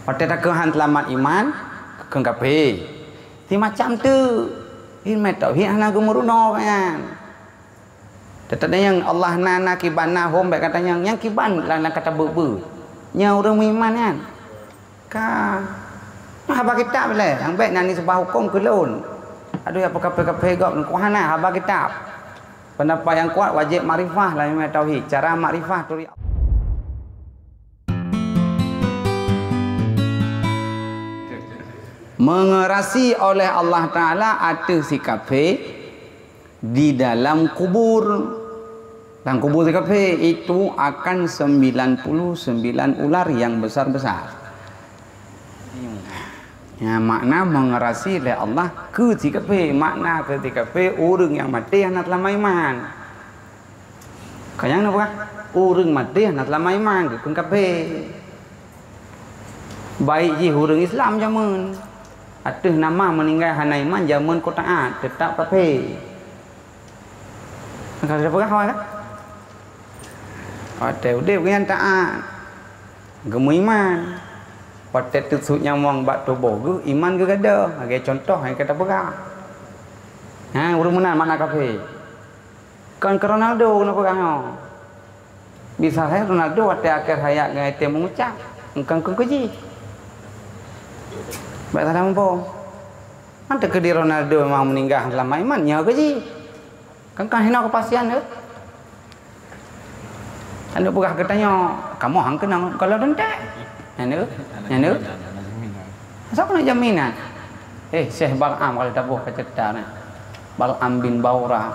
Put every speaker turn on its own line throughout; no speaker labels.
Pada tak kehan selamat iman ke kafe. Ti macam tu. Ini tauhid hana gemuruno kan. Tetapi yang Allah nana kibana hom baik katanya yang kiban lah kata berber. Nya orang iman kan. Ka. Nah haba kitab boleh. Yang baik nani sebab hukum kelon. Aduh apa kafe-kafe gak ku hana haba kitab. Pendapat yang kuat wajib makrifah lah memang tauhid. Cara makrifah tu mengerasi oleh Allah Ta'ala ada si kafir di dalam kubur. Dalam kubur si kafir itu akan 99 ular yang besar-besar. Ya, makna mengerasi oleh Allah ke si kafir. Makna ke si kafir orang yang mati anak lama iman. Kayang apa? Orang mati anak lama iman ke kafir. Baik je orang Islam zaman. Ada nama meninggal hana iman zaman kau taat tetap kafir. Kalau ada apa kan? Ada udah bukan taat. Gemu iman. Pada tusuk nyamang bak tubuh ke iman ke ada. Bagi contoh yang kata pegang. Ha, urang mana mana kafir. Kan ke Ronaldo nak pegang. Bisa saya Ronaldo pada akhir hayat dengan itu mengucap, engkau keji. Baik tak mampu. Nanti ke di Ronaldo memang meninggal lama imannya ke ji? Kan hina kepastian tu. Anda pegah katanya, kamu hang kena kalau dentak. Yang tu. Siapa nak jaminan? Syekh Bal'am kalau tabuh ke cerita ni. Bal'am bin Baura.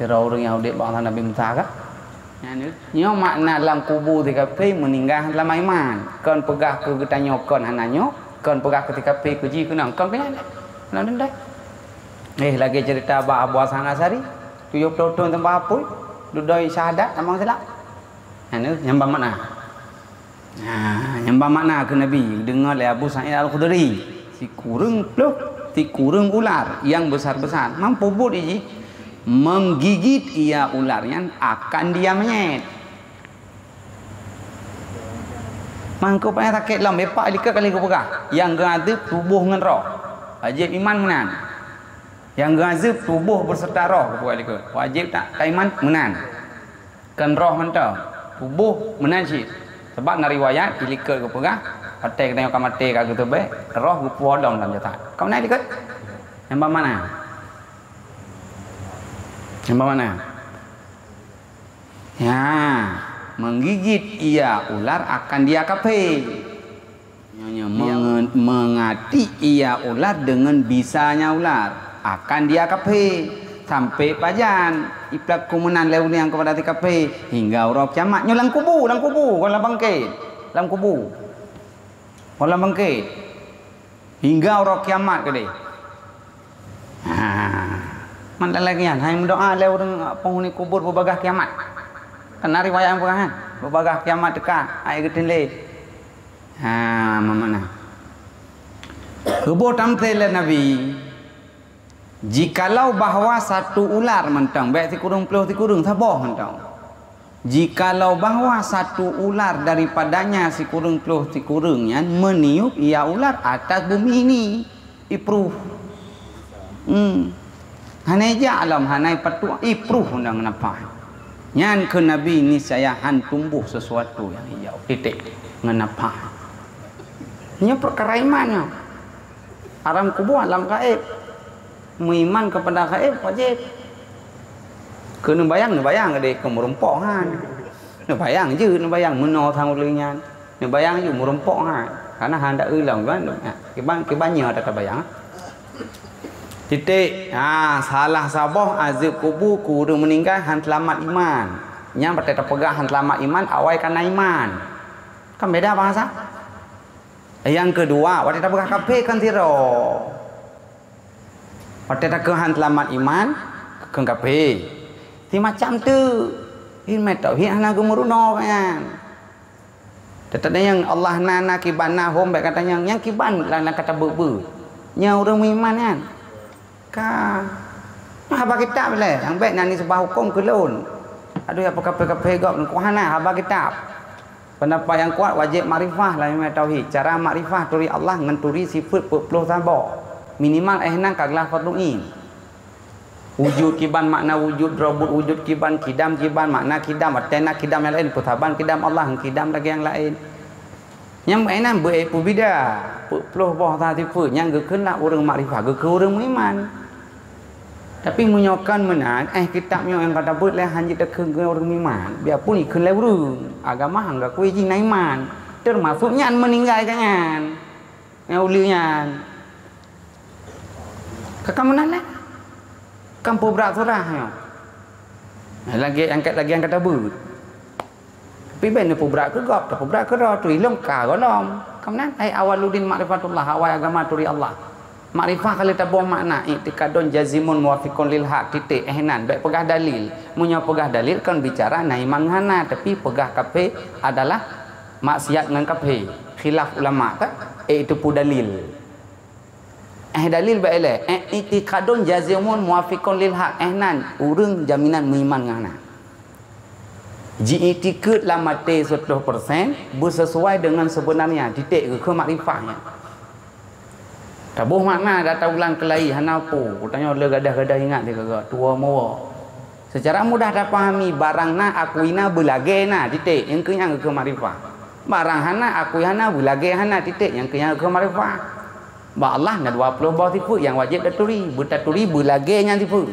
Kira orang Yahudi bangsa Nabi Musa kan? Yang tu. Nyo makna dalam kubur tiga pi meninggal lama iman. Kan pegah ke katanya kan hananyo. Kan pegah ketika pi kuji kena kan kena nak dendai. Lagi cerita Abu Hasan Asy'ari 70 tahun tempat apa dudai syahadat amang silap. Anu nyambang makna. Nyambang makna ke Nabi dengar oleh Abu Sa'id Al-Khudri si kurung ular yang besar-besar mampu buat ini menggigit ia ularnya akan dia menyet. Mangko payah sakit lam bepak dika kali kau pegah. Yang gazib tubuh dengan roh. Wajib iman menan. Yang gazib tubuh berserta roh kau pegah dika. Wajib tak iman menan. Kan roh mentau. Tubuh menan sih. Sebab na riwayat dilika kau pegah. Patai kena kau mati kau gitu baik. Roh kau podong dalam jatah. Kau naik dikit. Yang mana? Yang mana? Ya. Menggigit ia ular akan dia kafir. Mengati ia ular dengan bisanya ular akan dia kafir sampai pajan iplak kumunan leun yang kepada kafir hingga urap kiamat nyolang kubu wala bangkit dalam kubu wala bangkit hingga urap kiamat ke dia. Mana lagi kan hai mendoa leun penghuni kubur berbagah kiamat. Kena riwayat yang perangan berbagah kiamat dekat air getin le. Mana? Kebo tamthilan Nabi. Jikalau bahawa satu ular mentang baik ti kurung sabar mentang. Jikalau bahawa satu ular daripadanya si kurung yang meniup ia ular atas bumi ini ipruh. Hanai alam hanai patu ipruh undang napa. Yang ke Nabi ni saya tumbuh sesuatu yang hijau titik menapa. Ini perkara imannya. Alam kubur alam gaib. Mengiman kepada gaib wajib. Kena bayang ke ke merumpok kan. Bayang je bayang meno thang ulingnya. Bayang je merumpok kan. Karena hendak ulang kan. Kebannya ada bayang. Titik. Salah sabah azab kubur kurang meninggal han selamat iman. Yang berkata pegah han selamat iman awal karena iman. Kan beda bahasa. Yang kedua, waktu pegah kafir kan tiro. Waktu han selamat iman ke kafir. Ti macam tu. Ini tauhid hana gemuruno kan. Tetapi yang Allah nana kibana hom baik katanya yang kiban lah kata berber. Nya orang iman kan. Nah haba kitab boleh. Yang baik nani sebab hukum kelon. Aduh apa kafe gak ku hana haba kitab. Pendapat yang kuat wajib makrifah lah memang tauhid. Cara makrifah turi Allah ngenturi sifat 40 sabak. Minimal ehnan kaglah fardu'in. Wujud kiban makna wujud, robot wujud kiban, kidam kiban makna kidam, atena kidam yang lain, putaban kidam Allah, kidam lagi yang lain. Yang ehnan berepu bida. 40 bah tadi pun yang gekenlah orang makrifah, geke orang beriman. Tapi menyokan menang kitabnya yang kata buat lah hanya dekat orang iman. Biarpun ikut leuru agama hangga kuih jin iman. Termasuknya meninggalkannya. Yang ulinya. Kakak mana lah? Kampung berat surah yo. Lagi angkat yang kata buat. Tapi ben berat ke gop, berat ke ro tu ilong ka golom. Kamnan awaludin ma'rifatullah awal agama turi Allah. Makrifah kalau tak buang makna i'tiqadun jazimun muwafiqun lil haq titik ehnan baik pegah dalil munya pegah dalil kan bicara nai manghana tapi pegah kafe adalah maksiat dengan kafe khilaf ulama tak itu pu dalil dalil baik le i'tiqadun jazimun muwafiqun lil haq ehnan urang jaminan mengiman ngana ji i'tiqad la mate 100% bersesuai dengan sebenarnya titik ke makrifahnya. Tabuh makna datang ulang kelai hanapu. Tanya le gadah-gadah ingat dia kagak tua mawa. Secara mudah dah pahami barang na akuina belage na titik yang ke yang ke makrifah. Barang hana akuina belage hana titik yang ke yang ke makrifah. Ba Allah na 20 bah tipu yang wajib daturi, bertaturi belage nya tipu.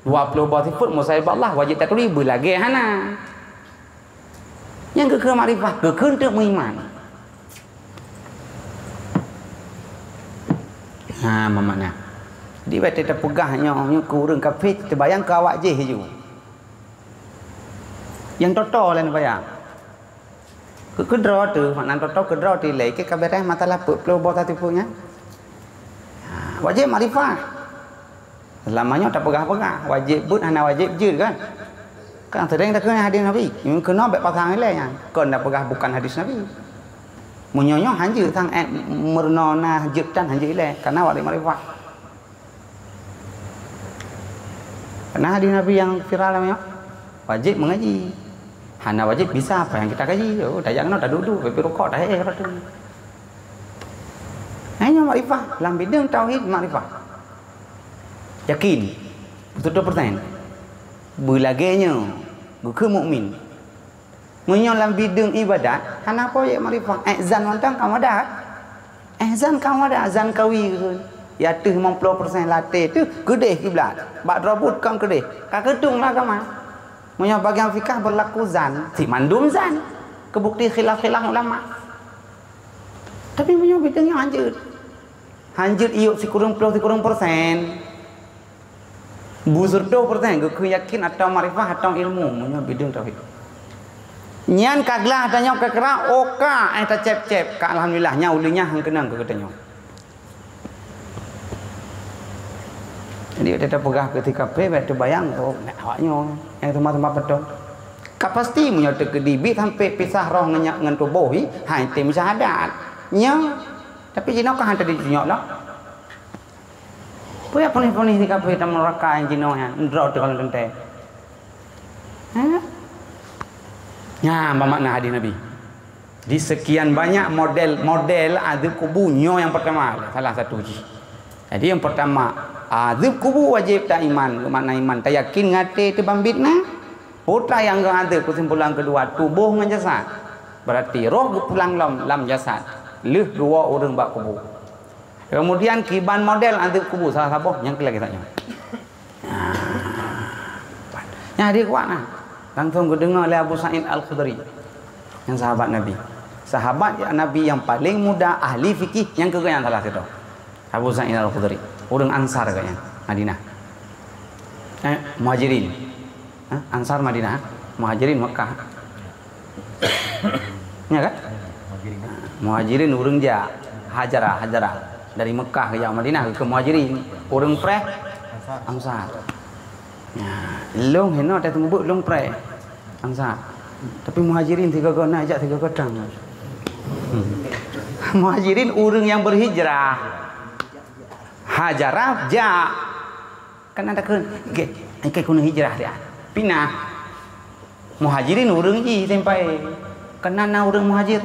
20 bah tipu musayib Allah wajib taturi belage hana. Yang ke makrifah ke untuk beriman. Makna. Di baca kita pegahnya kurang kafir terbayang ke awak je hiju. Yang toto lain bayang. Kedra tu makna toto kedra tu lei ke kabarah matalah pelu bota tipunya. Wajib makrifah. Selamanya tak pegah-pegah, wajib but hana wajib je kan. Kan sering dak kena hadis Nabi. Yang kena baik pasang lain kan. Kon dak pegah bukan hadis Nabi. Munyonyo hanja tang mernona jeptan hanja ile karena wali marifah. Karena hadis Nabi yang viral namanya wajib mengaji. Hana wajib bisa apa yang kita kaji. Oh, dah jangan dah duduk, tapi rokok dah apa tu. Hanya marifah, dalam bidang tauhid marifah. Yakin 100%. Belagenya ke mukmin. Menyo dalam bidang ibadat, kenapa ya marifah? Azan wantang kamu ada? Azan kamu ada azan kawi ke? Ya tu 50% latih tu gede kiblat. Bak robot kan gede. Ka ketung lah kamu. Menyo bagian fikah berlaku zan, si mandum zan. Kebukti khilaf-khilaf ulama. Tapi menyo bidangnya hanjut. Hanjut iuk si kurang persen. Busur 2% ke yakin atau marifah atau ilmu menyo bidang tauhid. Nyan kaglah tanya ke kera oka eta cep-cep ka alhamdulillah nya ulinya hang kenang ke katanya. Jadi kita pegah ketika pe tu bayang tu awaknya yang tempat-tempat betul. Ka pasti munyo teu kedibit sampai pisah roh ngan tubuh hai tim syahadat. Nya tapi jino ka hantar dinyok lah. Puya ponih-ponih di kape tam neraka jino nya ndro tu kalau tente. Ya, apa makna hadis Nabi? Di sekian banyak model azab kubunyo yang pertama salah satu ji. Jadi yang pertama azab kubur wajib tak iman, makna iman tak yakin ngate tu bambitna. Putra yang azab kesimpulan kedua tubuh dengan jasad. Berarti roh pulang lam jasad. Leh dua orang bak kubur. Kemudian kiban model azab kubur salah satu yang lagi tanya. Ya dia kuat nah. Langsung kedengar oleh Abu Sa'id Al-Khudri yang sahabat Nabi. Sahabat Nabi yang paling muda ahli fikih yang yang salah itu. Abu Sa'id Al-Khudri. Orang Ansar kayaknya Madinah. Muhajirin. Ansar Madinah, Muhajirin Mekah. Ya kan? Muhajirin orang dia Hajarah dari Mekah ke Madinah ke Muhajirin. Orang Preh Ansar. Long heno tak tunggu long pre angsa tapi muhajirin tiga kena ajak tiga kadang muhajirin orang yang berhijrah hajarah ja kan ada kan ke kuna hijrah dia pinah muhajirin orang ji sampai Kenana orang muhajir.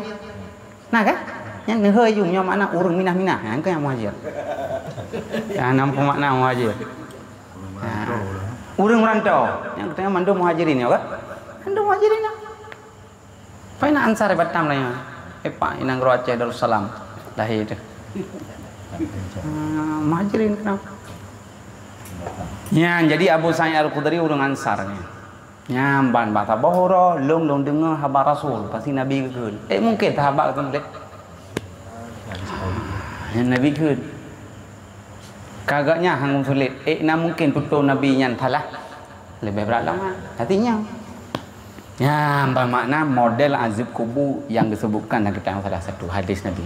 Nah kan? Yang nehoi yung nya makna orang minah-minah. Yang kan yang muhajir. Ya nampak makna muhajir. Orang merantau. Yang katanya mandu muhajirin ya kan? Mandu muhajirin ya. Paina ansar Batam lah ya. Pak inang Aceh Darussalam lahir itu. Muhajirin kenapa? Ya, jadi Abu Sa'id Al-Khudri orang ansarnya. Nyamban bata bahora long dengar habar Rasul pasti Nabi keun. Mungkin sahabat tu boleh. Nabi keun. Kagaknya hang sulit. Mungkin tutur Nabi nyan thalah. Lebih berat lama. Artinya ya, makna model azab kubur yang disebutkan dalam salah satu hadis Nabi.